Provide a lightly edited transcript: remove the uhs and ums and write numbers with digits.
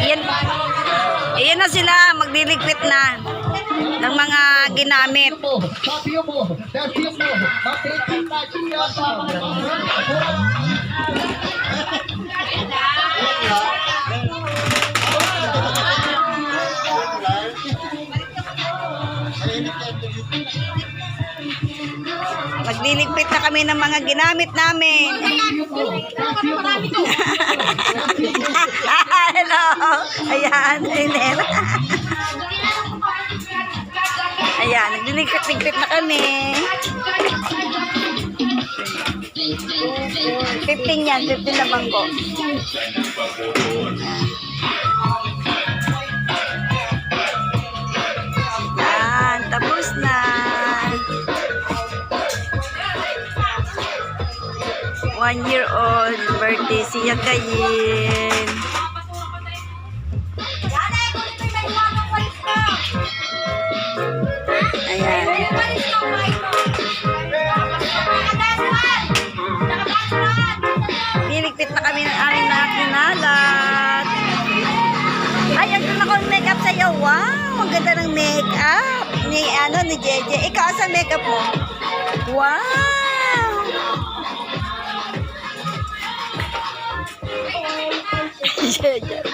Ayan, ayan na sila, magliligpit na ng mga ginamit. Magliligpit na kami ng mga ginamit namin. Hello. Ayan, Iner. Ayan, nagliligpit na kami. 15 yan, 15 na bangko. Ayan, tapos na. 1-year-old birthday siya kayin. Ayan. Niligpit na kami ng aming lahat kinalat. Ay, ang ganda ko make-up sa'yo. Wow, ang ganda ng make-up. Ni Jeje. Ikaw, asan make-up mo? Wow! Jeje.